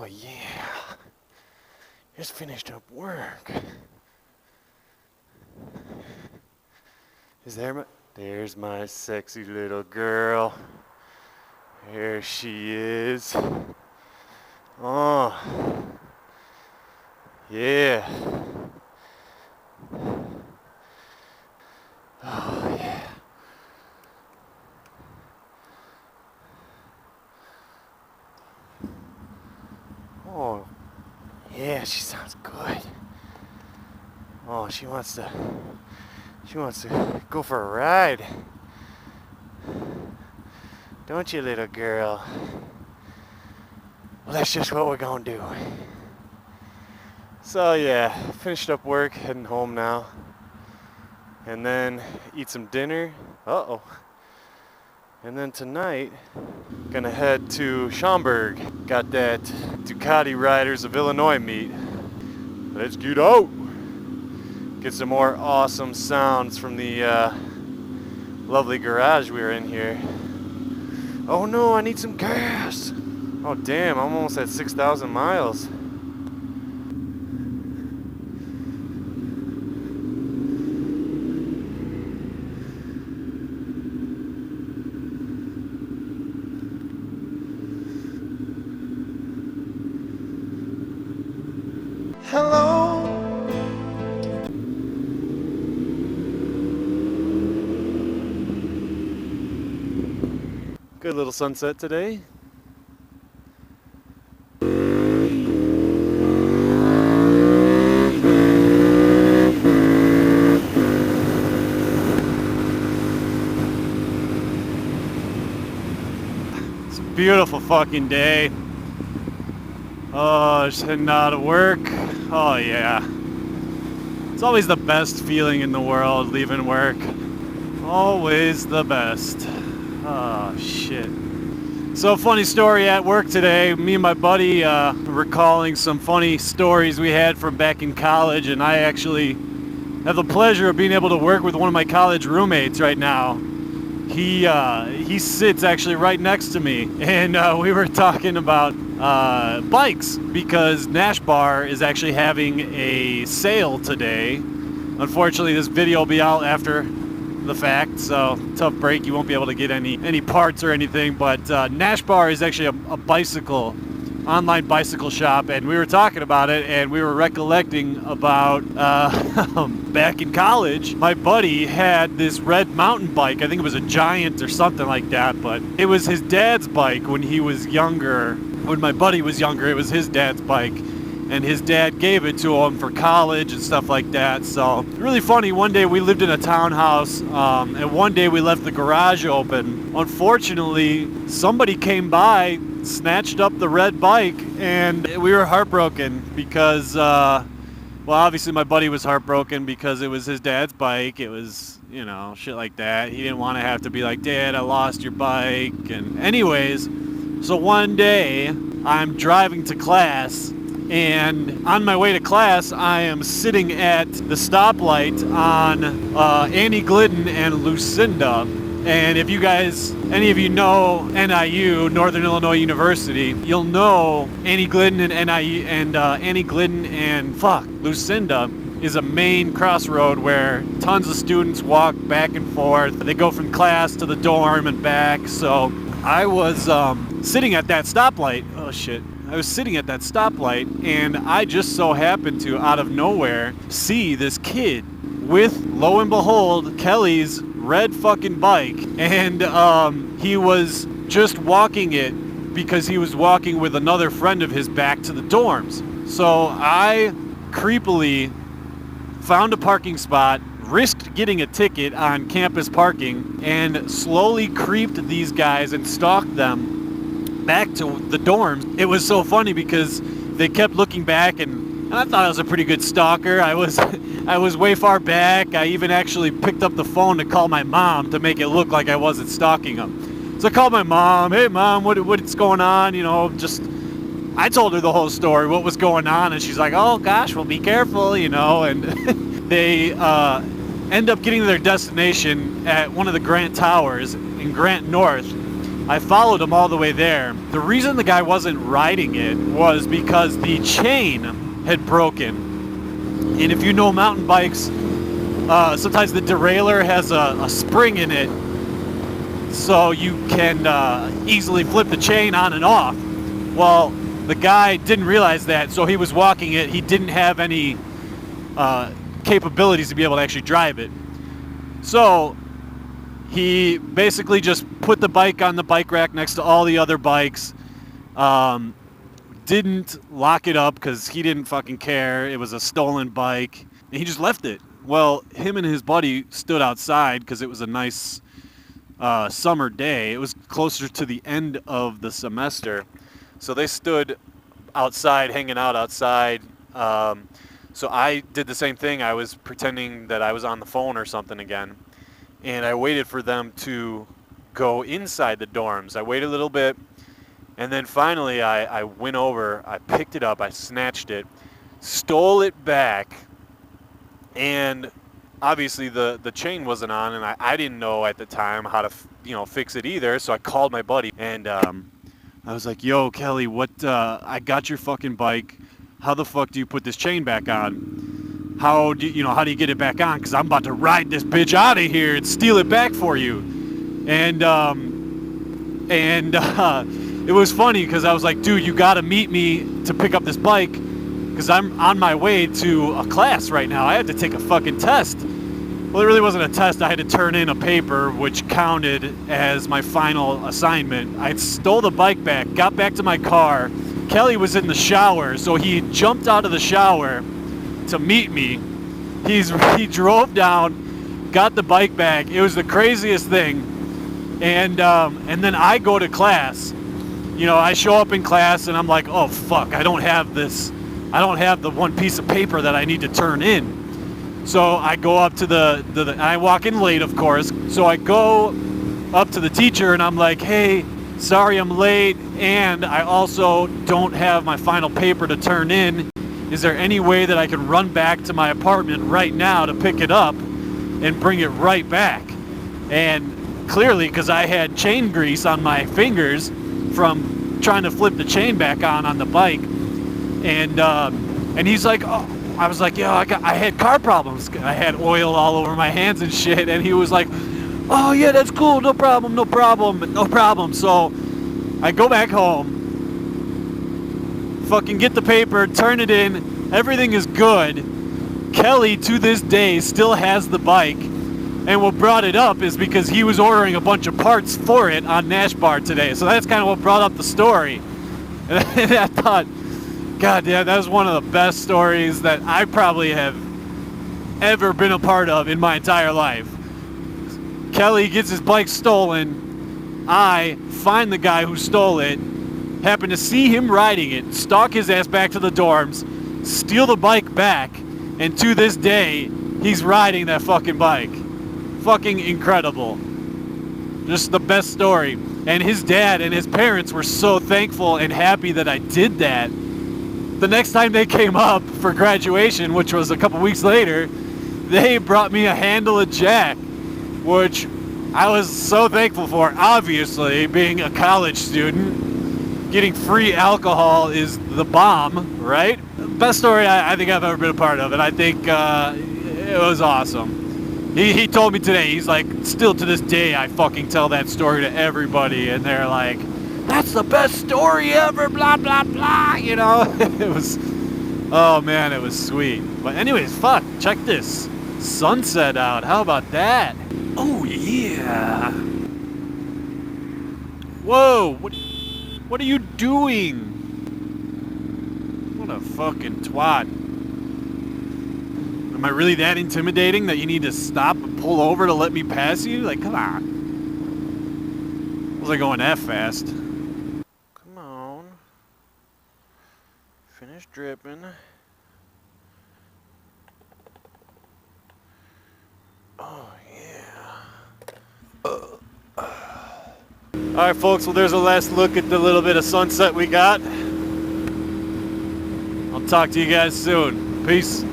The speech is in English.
yeah. Just finished up work. There's my sexy little girl. There she is. Oh. Yeah. Oh, yeah. Oh, yeah, she sounds good. Oh, she wants to go for a ride. Don't you, little girl? Well, that's just what we're gonna do. So yeah, finished up work, heading home now. And then eat some dinner. Uh-oh. And then tonight, gonna head to Schaumburg. Got that Ducati Riders of Illinois meet. Let's get out! Get some more awesome sounds from the lovely garage we were in here. Oh no, I need some gas! Oh damn, I'm almost at 6,000 miles. Hello. Good little sunset today. It's a beautiful fucking day. Oh, just heading out of work. Oh yeah. It's always the best feeling in the world, leaving work. Always the best. Oh shit. So funny story at work today. Me and my buddy recalling some funny stories we had from back in college, and I actually have the pleasure of being able to work with one of my college roommates right now. He sits actually right next to me, and we were talking about bikes because Nash Bar is actually having a sale today. Unfortunately, this video will be out after the fact, so tough break. You won't be able to get any parts or anything, but Nash Bar is actually a bicycle online bicycle shop, and we were talking about it, and we were recollecting about back in college, my buddy had this red mountain bike. I think it was a Giant or something like that, but it was his dad's bike when he was younger. When my buddy was younger, it was his dad's bike, and his dad gave it to him for college and stuff like that. So really funny. One day we lived in a townhouse, and one day we left the garage open. Unfortunately, somebody came by, snatched up the red bike, and we were heartbroken because well, obviously my buddy was heartbroken because it was his dad's bike. It was, you know, shit like that. He didn't want to have to be like, Dad, I lost your bike. And anyways, so one day I'm driving to class, and on my way to class, I am sitting at the stoplight on Annie Glidden and Lucinda. And if you guys, any of you know NIU, Northern Illinois University, you'll know Annie Glidden and NIU and Annie Glidden and Lucinda is a main crossroad where tons of students walk back and forth. They go from class to the dorm and back. So I was sitting at that stoplight. Oh shit. I was sitting at that stoplight, and I just so happened to, out of nowhere, see this kid with, lo and behold, Kelly's red fucking bike. And he was just walking it because he was walking with another friend of his back to the dorms. So I creepily found a parking spot, risked getting a ticket on campus parking, and slowly creeped these guys and stalked them back to the dorms. It was so funny because they kept looking back, and I thought I was a pretty good stalker. I was way far back. I even actually picked up the phone to call my mom to make it look like I wasn't stalking them. So I called my mom. Hey mom, what's going on? You know, just I told her the whole story, what was going on, and she's like, oh gosh, well be careful, you know. And they end up getting to their destination at one of the Grant Towers in Grant North. I followed him all the way there. The reason the guy wasn't riding it was because the chain had broken. And if you know mountain bikes, sometimes the derailleur has a spring in it, so you can easily flip the chain on and off. Well, the guy didn't realize that, so he was walking it. He didn't have any capabilities to be able to actually drive it. So he basically just put the bike on the bike rack next to all the other bikes. Didn't lock it up because he didn't fucking care. It was a stolen bike. And he just left it. Well, him and his buddy stood outside because it was a nice summer day. It was closer to the end of the semester. So they stood outside, hanging out outside. So I did the same thing. I was pretending that I was on the phone or something again. And I waited for them to go inside the dorms. I waited a little bit. And then finally I went over. I picked it up. I snatched it. Stole it back. And obviously the chain wasn't on. And I didn't know at the time how to fix it either. So I called my buddy. And I was like, yo, Kelly, I got your fucking bike. How the fuck do you put this chain back on? How do you get it back on? Because I'm about to ride this bitch out of here and steal it back for you. And it was funny because I was like, dude, you got to meet me to pick up this bike because I'm on my way to a class right now. I had to take a fucking test. Well, it really wasn't a test. I had to turn in a paper which counted as my final assignment. I stole the bike back, got back to my car. Kelly was in the shower, so he jumped out of the shower to meet me. He drove down, got the bike back. It was the craziest thing. And then I go to class. I show up in class and I'm like, oh fuck, I don't have the one piece of paper that I need to turn in. So I go up to I walk in late, of course. So I go up to the teacher and I'm like, hey, sorry I'm late, and I also don't have my final paper to turn in. Is there any way that I can run back to my apartment right now to pick it up and bring it right back? And clearly, because I had chain grease on my fingers from trying to flip the chain back on the bike, and he's like, oh. I was like, yo, I had car problems. I had oil all over my hands and shit. And he was like, oh yeah, that's cool. No problem. So I go back home, fucking get the paper, turn it in. Everything is good. Kelly, to this day, still has the bike. And what brought it up is because he was ordering a bunch of parts for it on Nashbar today. So that's kind of what brought up the story. And I thought, God damn, that was one of the best stories that I probably have ever been a part of in my entire life. Kelly gets his bike stolen. I find the guy who stole it, happen to see him riding it, stalk his ass back to the dorms, steal the bike back, and to this day, he's riding that fucking bike. Fucking incredible. Just the best story. And his dad and his parents were so thankful and happy that I did that. The next time they came up for graduation, which was a couple weeks later, they brought me a handle of Jack, which I was so thankful for. Obviously, being a college student, getting free alcohol is the bomb, right? Best story I think I've ever been a part of, and I think it was awesome. He told me today, he's like, still to this day, I fucking tell that story to everybody, and they're like, that's the best story ever, blah, blah, blah, It was, oh man, it was sweet. But anyways, fuck, check this sunset out. How about that? Oh yeah. Whoa, what are you doing? What a fucking twat. Am I really that intimidating that you need to stop and pull over to let me pass you? Like, come on. Was I going that fast? Finish dripping. Oh yeah. Alright folks, well there's a last look at the little bit of sunset we got. I'll talk to you guys soon. Peace.